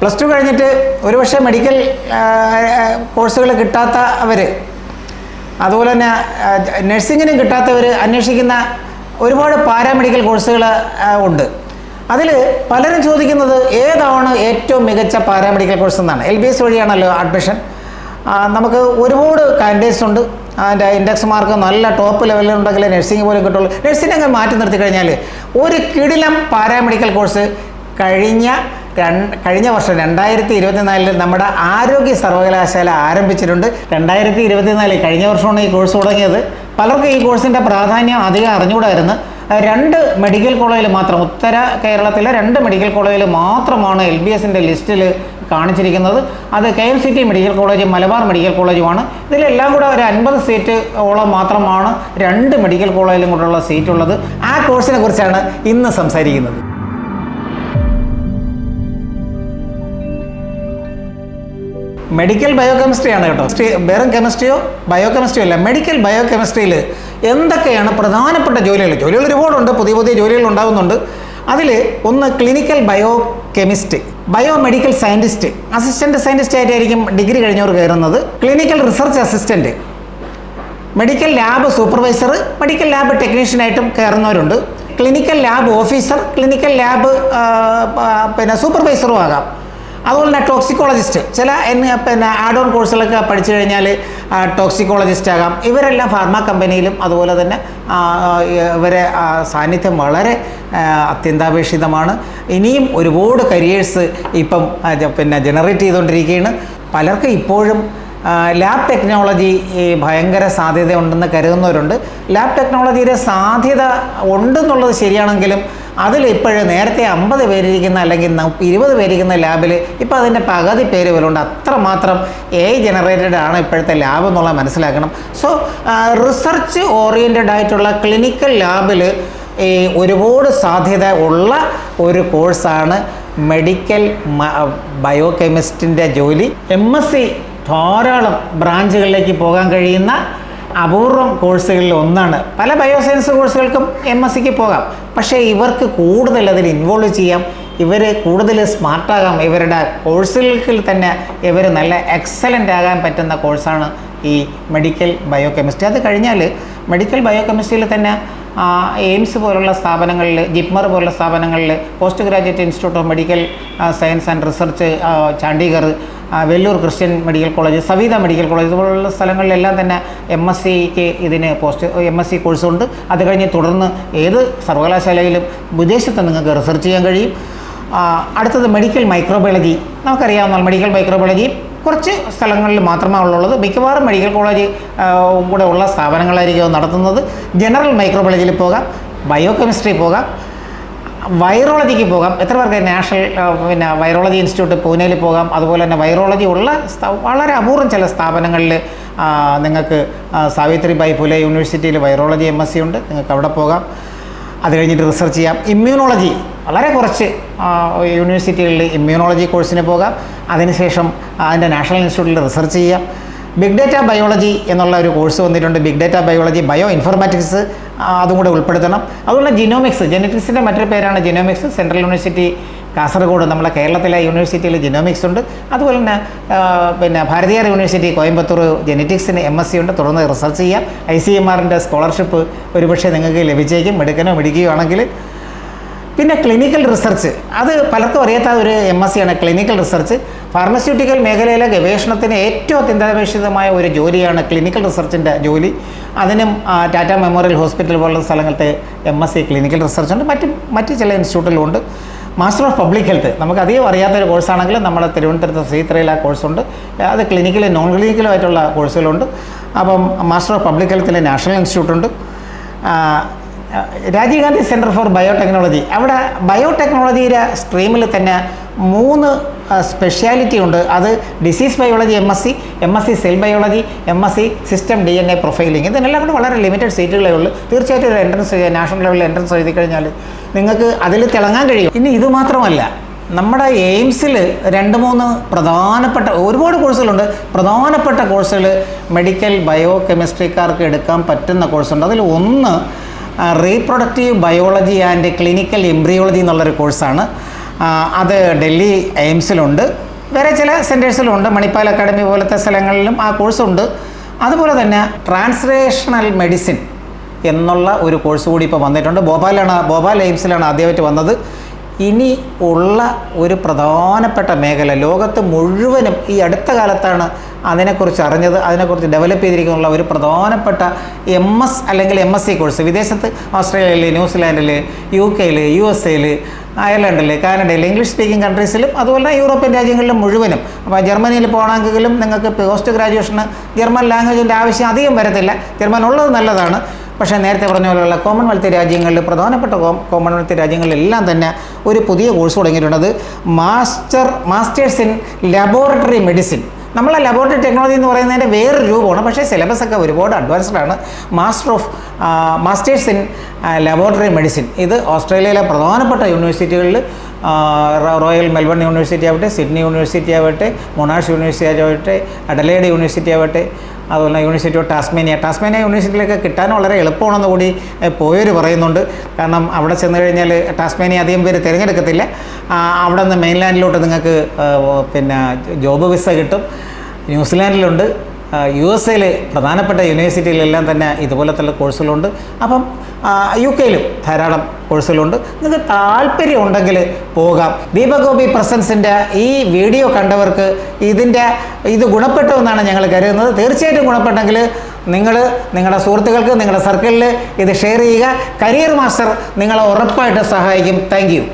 +2 കഴിഞ്ഞിട്ട് ഒരുപക്ഷെ മെഡിക്കൽ കോഴ്സുകൾ കിട്ടാത്തവർ, അതുപോലെ തന്നെ നഴ്സിങ്ങിനും കിട്ടാത്തവർ അന്വേഷിക്കുന്ന ഒരുപാട് പാരാമെഡിക്കൽ കോഴ്സുകൾ ഉണ്ട്. അതിൽ പലരും ചോദിക്കുന്നത് ഏതാണ് ഏറ്റവും മികച്ച പാരാമെഡിക്കൽ കോഴ്സ് എന്നാണ്. LBS വഴിയാണല്ലോ അഡ്മിഷൻ. നമുക്ക് ഒരുപാട് കാൻഡിഡേറ്റ്സ് ഉണ്ട്. അതിൻ്റെ ഇൻഡെക്സ് മാർക്ക് നല്ല ടോപ്പ് ലെവലിലുണ്ടെങ്കിൽ നഴ്സിംഗ് പോലും കിട്ടുള്ളൂ. നഴ്സിംഗ് അങ്ങ് മാറ്റി നിർത്തി കഴിഞ്ഞാൽ ഒരു കിടിലം പാരാമെഡിക്കൽ കോഴ്സ് കഴിഞ്ഞ വർഷം 2024 നമ്മുടെ ആരോഗ്യ സർവകലാശാല ആരംഭിച്ചിട്ടുണ്ട്. 2024 കഴിഞ്ഞ വർഷമാണ് ഈ കോഴ്സ് തുടങ്ങിയത്. പലർക്കും ഈ കോഴ്സിൻ്റെ പ്രാധാന്യം അധികം അറിഞ്ഞുകൂടായിരുന്നു. 2 മെഡിക്കൽ കോളേജിൽ മാത്രം, ഉത്തര കേരളത്തിലെ 2 മെഡിക്കൽ കോളേജിൽ മാത്രമാണ് LBSൻ്റെ ലിസ്റ്റിൽ കാണിച്ചിരിക്കുന്നത്. അത് KMCT മെഡിക്കൽ കോളേജും മലബാർ മെഡിക്കൽ കോളേജുമാണ്. ഇതിലെല്ലാം കൂടെ ഒരു 50 സീറ്റ് ഓളം മാത്രമാണ് 2 മെഡിക്കൽ കോളേജിലും കൂടെയുള്ള സീറ്റുള്ളത്. ആ കോഴ്സിനെ കുറിച്ചാണ് ഇന്ന് സംസാരിക്കുന്നത്. മെഡിക്കൽ ബയോകെമിസ്ട്രിയാണ് കേട്ടോ. വെറും കെമിസ്ട്രിയോ ബയോകെമിസ്ട്രിയോ അല്ല. മെഡിക്കൽ ബയോകെമിസ്ട്രിയിൽ എന്തൊക്കെയാണ് പ്രധാനപ്പെട്ട ജോലികൾ ഒരുപാടുണ്ട്. പുതിയ ജോലികൾ ഉണ്ടാകുന്നുണ്ട്. അതിൽ ഒന്ന് clinical biochemist, biomedical scientist, assistant scientist ആയിട്ടായിരിക്കും ഡിഗ്രി കഴിഞ്ഞവർ കയറുന്നത്. Clinical research assistant, medical lab supervisor, medical lab ടെക്നീഷ്യനായിട്ടും കയറുന്നവരുണ്ട്. Clinical lab officer, clinical lab സൂപ്പർവൈസറും ആകാം. അതുപോലെ തന്നെ ടോക്സിക്കോളജിസ്റ്റ്, ചില ആഡ് ഓൺ കോഴ്സുകളൊക്കെ പഠിച്ചു കഴിഞ്ഞാൽ ടോക്സിക്കോളജിസ്റ്റ് ആകാം. ഇവരെല്ലാം ഫാർമ കമ്പനിയിലും അതുപോലെ തന്നെ ഇവരെ സാന്നിധ്യം വളരെ അത്യന്താപേക്ഷിതമാണ്. ഇനിയും ഒരുപാട് കരിയേഴ്സ് ഇപ്പം ജനറേറ്റ് ചെയ്തുകൊണ്ടിരിക്കുകയാണ്. പലർക്കും ഇപ്പോഴും ലാബ് ടെക്നോളജി ഭയങ്കര സാധ്യത ഉണ്ടെന്ന് കരുതുന്നവരുണ്ട്. ലാബ് ടെക്നോളജിയുടെ സാധ്യത ഉണ്ടെന്നുള്ളത് ശരിയാണെങ്കിലും അതിലിപ്പോഴും നേരത്തെ 50 പേരിരിക്കുന്ന അല്ലെങ്കിൽ 20 പേരിരിക്കുന്ന ലാബിൽ ഇപ്പോൾ അതിൻ്റെ പകുതി പേര് പോലുണ്ട്. അത്രമാത്രം AI ജനറേറ്റഡ് ആണ് ഇപ്പോഴത്തെ ലാബ് എന്നുള്ളത് മനസ്സിലാക്കണം. സോ റിസർച്ച് ഓറിയൻറ്റഡ് ആയിട്ടുള്ള ക്ലിനിക്കൽ ലാബിൽ ഒരുപാട് സാധ്യത ഉള്ള ഒരു കോഴ്സാണ് മെഡിക്കൽ ബയോകെമിസ്റ്റിൻ്റെ ജോലി. MSc ധാരാളം ബ്രാഞ്ചുകളിലേക്ക് പോകാൻ കഴിയുന്ന അപൂർവം കോഴ്സുകളിൽ ഒന്നാണ്. പല ബയോസയൻസ് കോഴ്സുകൾക്കും MScക്ക് പോകാം. പക്ഷേ ഇവർക്ക് കൂടുതൽ അതിൽ ഇൻവോൾവ് ചെയ്യാം. ഇവർ കൂടുതൽ സ്മാർട്ടാകാം. ഇവരുടെ കോഴ്സുകൾക്ക് തന്നെ ഇവർ നല്ല എക്സലൻ്റ് ആകാൻ പറ്റുന്ന കോഴ്സാണ് ഈ മെഡിക്കൽ ബയോകെമിസ്ട്രി. അത് കഴിഞ്ഞാൽ മെഡിക്കൽ ബയോകെമിസ്ട്രിയിൽ തന്നെ എയിംസ് പോലുള്ള സ്ഥാപനങ്ങളിൽ, ജിപ്മർ പോലുള്ള സ്ഥാപനങ്ങളിൽ, post graduate institute of medical science and research Chandigarh, Vellore Christian medical college, Savitha medical college ഇതുപോലുള്ള സ്ഥലങ്ങളിലെല്ലാം തന്നെ MScക്ക് ഇതിന് MSc കോഴ്സുണ്ട്. അത് കഴിഞ്ഞ് തുടർന്ന് ഏത് സർവകലാശാലയിലും വിദേശത്ത് നിങ്ങൾക്ക് റിസർച്ച് ചെയ്യാൻ കഴിയും. അടുത്തത് മെഡിക്കൽ മൈക്രോബയോളജി. നമുക്കറിയാവുന്ന മെഡിക്കൽ മൈക്രോബയോളജി കുറച്ച് സ്ഥലങ്ങളിൽ മാത്രമാണ് ഉള്ളത്. മിക്കവാറും മെഡിക്കൽ കോളേജ് കൂടെ ഉള്ള സ്ഥാപനങ്ങളായിരിക്കും നടത്തുന്നത്. ജനറൽ മൈക്രോബയോളജിയിൽ പോകാം, ബയോകെമിസ്ട്രി പോകാം, വൈറോളജിക്ക് പോകാം. എത്ര പേർക്ക് നാഷണൽ വൈറോളജി ഇൻസ്റ്റിറ്റ്യൂട്ട് പൂനെയിൽ പോകാം. അതുപോലെ തന്നെ വൈറോളജി ഉള്ള വളരെ അപൂർവം ചില സ്ഥാപനങ്ങളിൽ നിങ്ങൾക്ക് സാവിത്രിബായി ഫുലെ യൂണിവേഴ്സിറ്റിയിൽ വൈറോളജി MSc ഉണ്ട്, നിങ്ങൾക്ക് അവിടെ പോകാം. അത് കഴിഞ്ഞിട്ട് റിസർച്ച് ചെയ്യാം. ഇമ്മ്യൂണോളജി വളരെ കുറച്ച് യൂണിവേഴ്സിറ്റികളിൽ ഇമ്മ്യൂണോളജി കോഴ്സിന് പോകാം. അതിനുശേഷം അതിൻ്റെ നാഷണൽ ഇൻസ്റ്റിറ്റ്യൂട്ടിൽ റിസർച്ച് ചെയ്യാം. ബിഗ് ഡേറ്റ ബയോളജി എന്നുള്ള ഒരു കോഴ്സ് വന്നിട്ടുണ്ട്. Big data biology, bio informatics അതും കൂടെ ഉൾപ്പെടുത്തണം. അതുപോലെ ജിനോമിക്സ്, ജെനറ്റിക്സിൻ്റെ മറ്റൊരു പേരാണ് ജിനോമിക്സ്. സെൻട്രൽ യൂണിവേഴ്സിറ്റി കാസർഗോഡ്, നമ്മളെ കേരളത്തിലെ യൂണിവേഴ്സിറ്റിയിൽ ജിനോമിക്സ് ഉണ്ട്. അതുപോലെ തന്നെ ഭാരതീയർ യൂണിവേഴ്സിറ്റി കോയമ്പത്തൂർ ജെനറ്റിക്സിന് MSc ഉണ്ട്. തുടർന്ന് റിസർച്ച് ചെയ്യാം. ICMRൻ്റെ സ്കോളർഷിപ്പ് ഒരുപക്ഷെ നിങ്ങൾക്ക് ലഭിച്ചേക്കും, മിടുക്കുകയോ ആണെങ്കിൽ. പിന്നെ ക്ലിനിക്കൽ റിസർച്ച്, അത് പലർക്കും അറിയാത്ത ഒരു MSc ആണ് ക്ലിനിക്കൽ റിസർച്ച്. ഫാർമസ്യൂട്ടിക്കൽ മേഖലയിലെ ഗവേഷണത്തിന് ഏറ്റവും അത്യന്താപേക്ഷിതമായ ഒരു ജോലിയാണ് ക്ലിനിക്കൽ റിസർച്ചിൻ്റെ ജോലി. അതിനും ടാറ്റ മെമ്മോറിയൽ ഹോസ്പിറ്റൽ പോലുള്ള സ്ഥലങ്ങൾക്ക് MSc ക്ലിനിക്കൽ റിസർച്ച് ഉണ്ട്. മറ്റ് ചില ഇൻസ്റ്റിറ്റ്യൂട്ടിലുണ്ട്. മാസ്റ്റർ ഓഫ് പബ്ലിക് ഹെൽത്ത്, നമുക്ക് അധികം അറിയാത്തൊരു കോഴ്സാണെങ്കിൽ നമ്മുടെ തിരുവനന്തപുരത്ത് ശ്രീത്രയിൽ ആ കോഴ്സുണ്ട്. അത് ക്ലിനിക്കലും നോൺ ക്ലിനിക്കലുമായിട്ടുള്ള കോഴ്സുകളുണ്ട്. അപ്പം മാസ്റ്റർ ഓഫ് പബ്ലിക് ഹെൽത്തിലെ നാഷണൽ ഇൻസ്റ്റിറ്റ്യൂട്ട് ഉണ്ട്. Rajiv Gandhi centre for biotechnology, അവിടെ ബയോടെക്നോളജിയുടെ സ്ട്രീമിൽ തന്നെ 3 സ്പെഷ്യാലിറ്റി ഉണ്ട്. അത് disease biology MSc cell biology, MSc system DNA profiling. ഇതിനെല്ലാം കൂടെ വളരെ ലിമിറ്റഡ് സീറ്റുകളേ ഉള്ളൂ. തീർച്ചയായിട്ടും ഒരു എൻട്രൻസ് നാഷണൽ ലെവലിൽ എൻട്രൻസ് എഴുതി കഴിഞ്ഞാൽ നിങ്ങൾക്ക് അതിൽ തിളങ്ങാൻ കഴിയും. ഇനി ഇതുമാത്രമല്ല, നമ്മുടെ എയിംസിൽ 2-3 പ്രധാനപ്പെട്ട ഒരുപാട് കോഴ്സുകളുണ്ട്. പ്രധാനപ്പെട്ട കോഴ്സുകൾ മെഡിക്കൽ ബയോകെമിസ്ട്രിക്കാർക്ക് എടുക്കാൻ പറ്റുന്ന കോഴ്സുണ്ട്. അതിൽ ഒന്ന് reproductive biology and clinical embryology എന്നുള്ളൊരു കോഴ്സാണ്. അത് ഡൽഹി എയിംസിലുണ്ട്, വേറെ ചില സെൻറ്റേഴ്സിലുണ്ട്, മണിപ്പാൽ അക്കാഡമി പോലത്തെ സ്ഥലങ്ങളിലും ആ കോഴ്സുണ്ട്. അതുപോലെ തന്നെ ട്രാൻസ്ലേഷണൽ മെഡിസിൻ എന്നുള്ള ഒരു കോഴ്സ് കൂടി ഇപ്പോൾ വന്നിട്ടുണ്ട്. ഭോപ്പാൽ എയിംസിലാണ് ആദ്യമായിട്ട് വന്നത്. ഇനി ഉള്ള ഒരു പ്രധാനപ്പെട്ട മേഖല, ലോകത്ത് മുഴുവനും ഈ അടുത്ത കാലത്താണ് അതിനെക്കുറിച്ച് അറിഞ്ഞത്, അതിനെക്കുറിച്ച് ഡെവലപ്പ് ചെയ്തിരിക്കുന്ന ഒരു പ്രധാനപ്പെട്ട MS അല്ലെങ്കിൽ MSc കോഴ്സ് വിദേശത്ത് ഓസ്ട്രേലിയയിൽ, ന്യൂസിലാൻഡിൽ, UK, USA, അയർലൻഡിൽ, കാനഡയിൽ, ഇംഗ്ലീഷ് സ്പീക്കിംഗ് കൺട്രീസിലും അതുപോലെ യൂറോപ്യൻ രാജ്യങ്ങളിലും മുഴുവനും. അപ്പോൾ ജർമ്മനിയിൽ പോകണമെങ്കിലും നിങ്ങൾക്ക് പോസ്റ്റ് ഗ്രാജുവേഷന് ജർമ്മൻ ലാംഗ്വേജിൻ്റെ ആവശ്യം അധികം വരത്തില്ല. ജർമ്മൻ ഉള്ളത് നല്ലതാണ്. പക്ഷേ നേരത്തെ പറഞ്ഞ പോലെയുള്ള കോമൺവെൽത്ത് രാജ്യങ്ങളിൽ, പ്രധാനപ്പെട്ട കോമൺവെൽത്ത് രാജ്യങ്ങളിലെല്ലാം തന്നെ ഒരു പുതിയ കോഴ്സ് തുടങ്ങിയിട്ടുണ്ട്. അത് മാസ്റ്റേഴ്സ് ഇൻ ലബോറട്ടറി മെഡിസിൻ. നമ്മളെ ലബോറട്ടറി ടെക്നോളജി എന്ന് പറയുന്നതിൻ്റെ വേറൊരു രൂപമാണ്, പക്ഷേ സിലബസൊക്കെ ഒരുപാട് അഡ്വാൻസ്ഡ് ആണ്. Masters in laboratory medicine. ഇത് ഓസ്ട്രേലിയയിലെ പ്രധാനപ്പെട്ട യൂണിവേഴ്സിറ്റികളിൽ റോയൽ മെൽബൺ യൂണിവേഴ്സിറ്റി ആവട്ടെ, സിഡ്നി യൂണിവേഴ്സിറ്റി ആവട്ടെ, മൊണാഷ് യൂണിവേഴ്സിറ്റി ആവട്ടെ, അഡലേഡ് യൂണിവേഴ്സിറ്റി ആവട്ടെ, അതുപോലെ യൂണിവേഴ്സിറ്റി ഓഫ് ടാസ്മേനിയ യൂണിവേഴ്സിറ്റിയിലൊക്കെ കിട്ടാൻ വളരെ എളുപ്പമാണെന്ന് കൂടി പോയവർ പറയുന്നുണ്ട്. കാരണം അവിടെ ചെന്ന് കഴിഞ്ഞാൽ ടാസ്മേനിയ അധികം പേര് തിരഞ്ഞെടുക്കത്തില്ല. അവിടെ നിന്ന് മെയിൻലാൻഡിലോട്ട് നിങ്ങൾക്ക് ജോബ് വിസ കിട്ടും. ന്യൂസിലാൻഡിലുണ്ട്, USA പ്രധാനപ്പെട്ട യൂണിവേഴ്സിറ്റിയിലെല്ലാം തന്നെ ഇതുപോലത്തെ കോഴ്സുകളുണ്ട്. അപ്പം UK ധാരാളം കോഴ്സുകളുണ്ട്. നിങ്ങൾക്ക് താല്പര്യം ഉണ്ടെങ്കിൽ പോകാം. ദീപഗോപി പ്രസൻസിൻ്റെ ഈ വീഡിയോ കണ്ടവർക്ക് ഇത് ഗുണപ്പെട്ടു എന്നാണ് ഞങ്ങൾ കരുതുന്നത്. തീർച്ചയായിട്ടും ഗുണപ്പെട്ടെങ്കിൽ നിങ്ങളുടെ സുഹൃത്തുക്കൾക്ക്, നിങ്ങളുടെ സർക്കിളിൽ ഇത് ഷെയർ ചെയ്യുക. കരിയർ മാസ്റ്റർ നിങ്ങളെ ഉറപ്പായിട്ട് സഹായിക്കും. Thank you.